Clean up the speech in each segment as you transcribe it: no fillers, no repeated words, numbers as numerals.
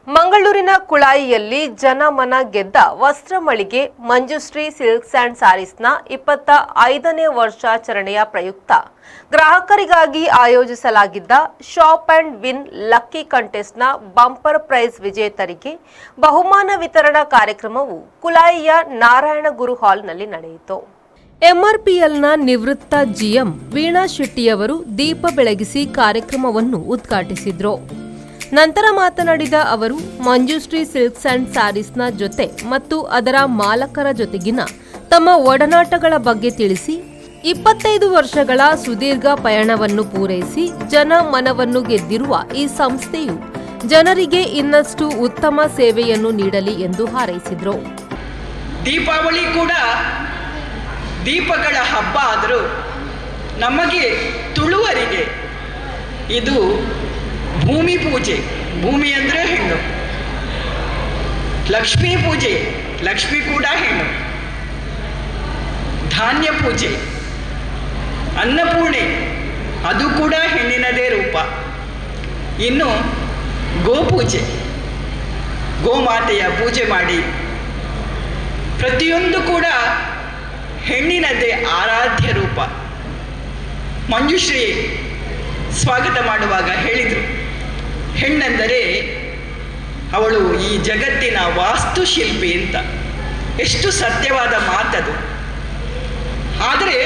ಮಂಗಳೂರಿನ ಕುಳಾಯಿಯಲ್ಲಿ ಜನಮನ ಗೆದ್ದ ವಸ್ತ್ರಮಳಿಗೆ ಮಂಜುಶ್ರೀ ಸಿಲ್ಕ್ಸ್ ಅಂಡ್ ಸ್ಯಾರೀಸ್ನ 25ನೇ ವರ್ಷಾಚರಣೆಯ ಪ್ರಯುಕ್ತ ಗ್ರಾಹಕರಿಗಾಗಿ ಆಯೋಜಿಸಲಾಗಿದ್ದ ಶಾಪ್ ಅಂಡ್ ವಿನ್ ಲಕ್ಕಿ ಕಂಟೆಸ್ಟ್ನ ಬಂಪರ್ ಪ್ರೈಸ್ ವಿಜೇತರಿಗೆ ಬಹುಮಾನ ವಿತರಣಾ ಕಾರ್ಯಕ್ರಮವು ಕುಳಾಯಿಯ ನಾರಾಯಣಗುರು ಹಾಲ್ನಲ್ಲಿ ನಡೆಯಿತು. ಎಂಆರ್ಪಿಎಲ್ನ ನಿವೃತ್ತ ಜಿಎಂ ವೀಣಾ ಶೆಟ್ಟಿಯವರು ದೀಪ ಬೆಳಗಿಸಿ ಕಾರ್ಯಕ್ರಮವನ್ನು ಉದ್ಘಾಟಿಸಿದರು. ನಂತರ ಮಾತನಾಡಿದ ಅವರು ಮಂಜುಶ್ರೀ ಸಿಲ್ಕ್ಸ್ ಅಂಡ್ ಸ್ಯಾರೀಸ್ನ ಜೊತೆ ಮತ್ತು ಅದರ ಮಾಲಕರ ಜೊತೆಗಿನ ತಮ್ಮ ಒಡನಾಟಗಳ ಬಗ್ಗೆ ತಿಳಿಸಿ 25 ವರ್ಷಗಳ ಸುದೀರ್ಘ ಪಯಣವನ್ನು ಪೂರೈಸಿ ಜನ ಮನವನ್ನು ಗೆದ್ದಿರುವ ಈ ಸಂಸ್ಥೆಯು ಜನರಿಗೆ ಇನ್ನಷ್ಟು ಉತ್ತಮ ಸೇವೆಯನ್ನು ನೀಡಲಿ ಎಂದು ಹಾರೈಸಿದರು. ದೀಪಾವಳಿ ಕೂಡ ದೀಪಗಳ ಹಬ್ಬ ಆದರೂ ನಮಗೆ ತುಳುವರಿಗೆ ಇದು ಭೂಮಿ ಪೂಜೆ. ಭೂಮಿ ಅಂದರೆ ಹೆಣ್ಣು. ಲಕ್ಷ್ಮೀ ಪೂಜೆ, ಲಕ್ಷ್ಮಿ ಕೂಡ ಹೆಣ್ಣು. ಧಾನ್ಯ ಪೂಜೆ, ಅನ್ನಪೂರ್ಣೆ, ಅದು ಕೂಡ ಹೆಣ್ಣಿನದೇ ರೂಪ. ಇನ್ನು ಗೋಪೂಜೆ, ಗೋಮಾತೆಯ ಪೂಜೆ ಮಾಡಿ ಪ್ರತಿಯೊಂದು ಕೂಡ ಹೆಣ್ಣಿನದೇ ಆರಾಧ್ಯ ರೂಪ. ಮಂಜುಶ್ರೀ ಸ್ವಾಗತ ಮಾಡುವಾಗ ಹೇಳಿದರು, ಹೆಣ್ಣೆಂದರೆ ಅವಳು ಈ ಜಗತ್ತಿನ ವಾಸ್ತುಶಿಲ್ಪಿ ಅಂತ. ಎಷ್ಟು ಸತ್ಯವಾದ ಮಾತದು. ಆದರೆ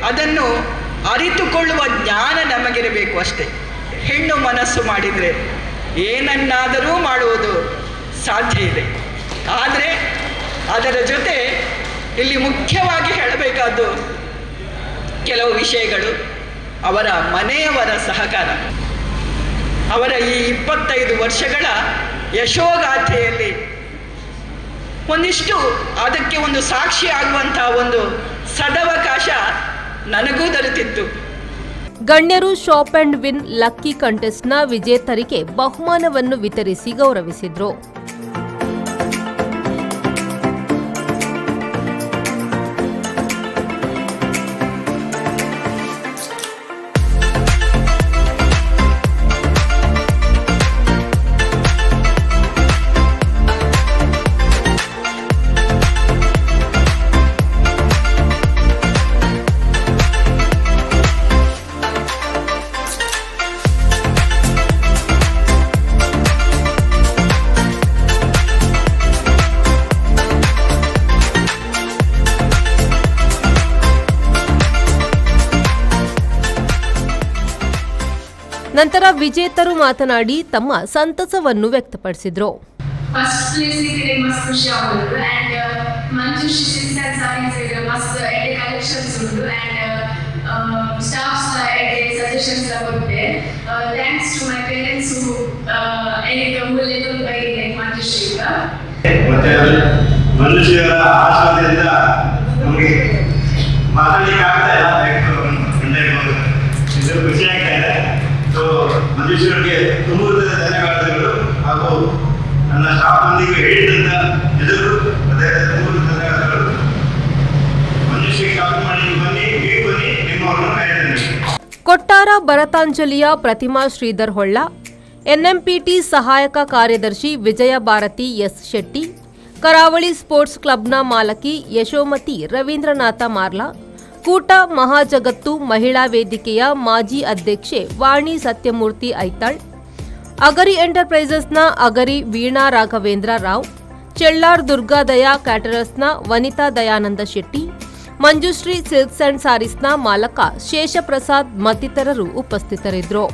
ಅದನ್ನು ಅರಿತುಕೊಳ್ಳುವ ಜ್ಞಾನ ನಮಗಿರಬೇಕು ಅಷ್ಟೇ. ಹೆಣ್ಣು ಮನಸ್ಸು ಮಾಡಿದರೆ ಏನನ್ನಾದರೂ ಮಾಡುವುದು ಸಾಧ್ಯ ಇದೆ. ಆದರೆ ಅದರ ಜೊತೆ ಇಲ್ಲಿ ಮುಖ್ಯವಾಗಿ ಹೇಳಬೇಕಾದ್ದು ಕೆಲವು ವಿಷಯಗಳು. ಅವರ ಮನೆಯವರ ಸಹಕಾರ, ಅವರ ಈ 25 ವರ್ಷಗಳ ಯಶೋಗಾಥೆಯಲ್ಲಿ ಒಂದಿಷ್ಟು ಅದಕ್ಕೆ ಒಂದು ಸಾಕ್ಷಿ ಆಗುವಂತಹ ಒಂದು ಸದವಕಾಶ ನನಗೂ ದೊರೆತಿತ್ತು. ಗಣ್ಯರು ಶಾಪ್ ಅಂಡ್ ವಿನ್ ಲಕ್ಕಿ ಕಂಟೆಸ್ಟ್ನ ವಿಜೇತರಿಗೆ ಬಹುಮಾನವನ್ನು ವಿತರಿಸಿ ಗೌರವಿಸಿದರು. ನಂತರ ವಿಜೇತರು ಮಾತನಾಡಿ ತಮ್ಮ ಸಂತಸವನ್ನು ವ್ಯಕ್ತಪಡಿಸಿದರು. ಮಂಜುಶ್ರೀಗೆ ತುಂಬ ಧನ್ಯವಾದಗಳು ಹಾಗೂ ನನ್ನ ಸ್ಟಾಫ್ ಮಂದಿಗೆ ಹೇಳಿದಂತ ಎಲ್ಲರೂ ತುಂಬ ಧನ್ಯವಾದಗಳು. ಮಂಜುಶ್ರೀ ಶಾಪಿಂಗ್ ಮಾಡಿ ಬನ್ನಿ, ನೀವು ಬನ್ನಿ, ನಿಮ್ಮವರನ್ನು ಕಾಯ್ತಾನೆ. ಕೊಟ್ಟಾರ ಭರತಾಂಜಲಿಯ ಪ್ರತಿಮಾ ಶ್ರೀಧರ್ ಹೊಳ್ಳ, ಎನ್ಎಂಪಿಟಿ ಸಹಾಯಕ ಕಾರ್ಯದರ್ಶಿ ವಿಜಯ ಭಾರತಿ ಎಸ್ ಶೆಟ್ಟಿ, ಕರಾವಳಿ ಸ್ಪೋರ್ಟ್ಸ್ ಕ್ಲಬ್ನ ಮಾಲಕಿ ಯಶೋಮತಿ ರವೀಂದ್ರನಾಥ ಮಾರ್ಲಾ, ಕೂಟ ಮಹಾಜಗತ್ತು ಮಹಿಳಾ ವೇದಿಕೆಯ ಮಾಜಿ ಅಧ್ಯಕ್ಷೆ ವಾಣಿ ಸತ್ಯಮೂರ್ತಿ ಐತಾಳ್, ಅಗರಿ ಎಂಟರ್ಪ್ರೈಸಸ್ನ ಅಗರಿ ವೀಣಾ ರಾಘವೇಂದ್ರ ರಾವ್, ಚೆಳ್ಳಾರ್ ದುರ್ಗಾದಯ ಕ್ಯಾಟರರ್ಸ್ನ ವನಿತಾ ದಯಾನಂದ ಶೆಟ್ಟಿ, ಮಂಜುಶ್ರೀ ಸಿಲ್ಕ್ಸ್ ಅಂಡ್ ಸ್ಯಾರೀಸ್ನ ಮಾಲಕ ಶೇಷಪ್ರಸಾದ್ ಮತ್ತಿತರರು ಉಪಸ್ಥಿತರಿದ್ದರು.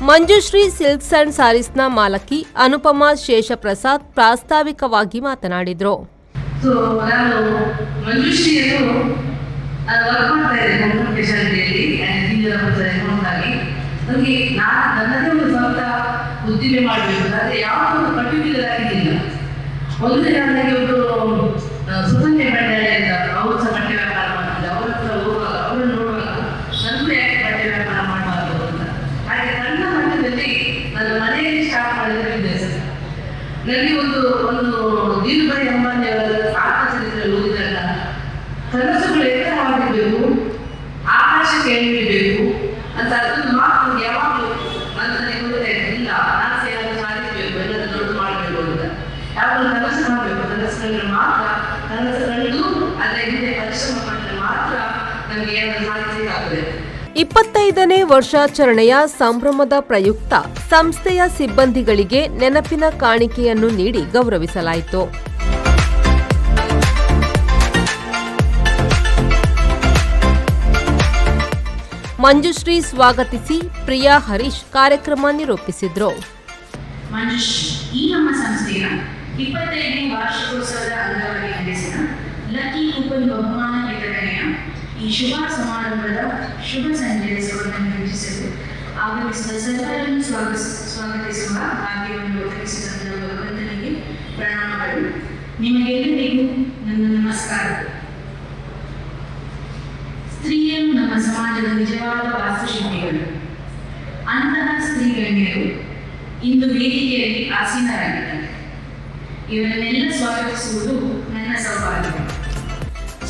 ಮಂಜುಶ್ರೀ ಸಿಲ್ಕ್ಸ್ ಅಂಡ್ ಸ್ಯಾರೀಸ್ನ ಮಾಲಕಿ ಅನುಪಮಾ ಶೇಷಪ್ರಸಾದ್ ಪ್ರಾಸ್ತಾವಿಕವಾಗಿ ಮಾತನಾಡಿದರು. ಸುಕನ್ಯಾ ಮಂಡಳಿ ಅಂತ ಅವರು ಸಹ ಬಟ್ಟೆ ವ್ಯಾಪಾರ ಮಾಡ್ತಾರೆ. ಅವರ ಹತ್ರ ಹೋಗುವಾಗ ಅವರು ನಮಗೆ ಏನಾದರೂ ಸಾಧಿಸಲಿಕ್ಕಾಗ್ತದೆ. 25ನೇ ವರ್ಷಾಚರಣೆಯ ಸಂಭ್ರಮದ ಪ್ರಯುಕ್ತ ಸಂಸ್ಥೆಯ ಸಿಬ್ಬಂದಿಗಳಿಗೆ ನೆನಪಿನ ಕಾಣಿಕೆಯನ್ನು ನೀಡಿ ಗೌರವಿಸಲಾಯಿತು. ಮಂಜುಶ್ರೀ ಸ್ವಾಗತಿಸಿ ಪ್ರಿಯಾ ಹರೀಶ್ ಕಾರ್ಯಕ್ರಮ ನಿರೂಪಿಸಿದ್ರು. ಮಂಜುಶ್ರೀ ಈ ನಮ್ಮ ಸಂಸ್ಥೆಯ 25ನೇ ವಾರ್ಷಿಕೋತ್ಸವದ ಅಂಗವಾಗಿ ನಡೆಸಿದ ಲಕ್ಕಿ ಕೂಪನ್ ಬಹುಮಾನ ವಿತರಣೆಯ ಈ ಶುಭ ಸಮಾರಂಭದ ಶುಭ ಸಂದೇಶವನ್ನು ಯೋಚಿಸಲು ಆಗಮಿಸಿದ ಸರ್ವರನ್ನು ಸ್ವಾಗತಿಸುವ ಭಾಗ್ಯವನ್ನು ಒದಗಿಸಿದ ಭಗವಂತನಿಗೆ ಪ್ರಣಾಮಗಳು. ನಿಮಗೆಲ್ಲರಿಗೂ ನನ್ನ ನಮಸ್ಕಾರ. ಸ್ತ್ರೀಯರು ನಮ್ಮ ಸಮಾಜದ ನಿಜವಾದ ವಾಸ್ತುಶಿಲ್ಪಿಗಳು. ಅಂತಹ ಸ್ತ್ರೀ ಗಣ್ಯರು ಇಂದು ವೇದಿಕೆಯಲ್ಲಿ ಆಸೀನರಾಗಿದ್ದಾರೆ. ಇವರನ್ನೆಲ್ಲ ಸ್ವಾಗತಿಸುವುದು ನನ್ನ ಸೌಭಾಗ್ಯ.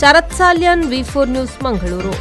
ಶರತ್ ಸಾಲ್ಯಾನ್, V4 ನ್ಯೂಸ್, ಮಂಗಳೂರು.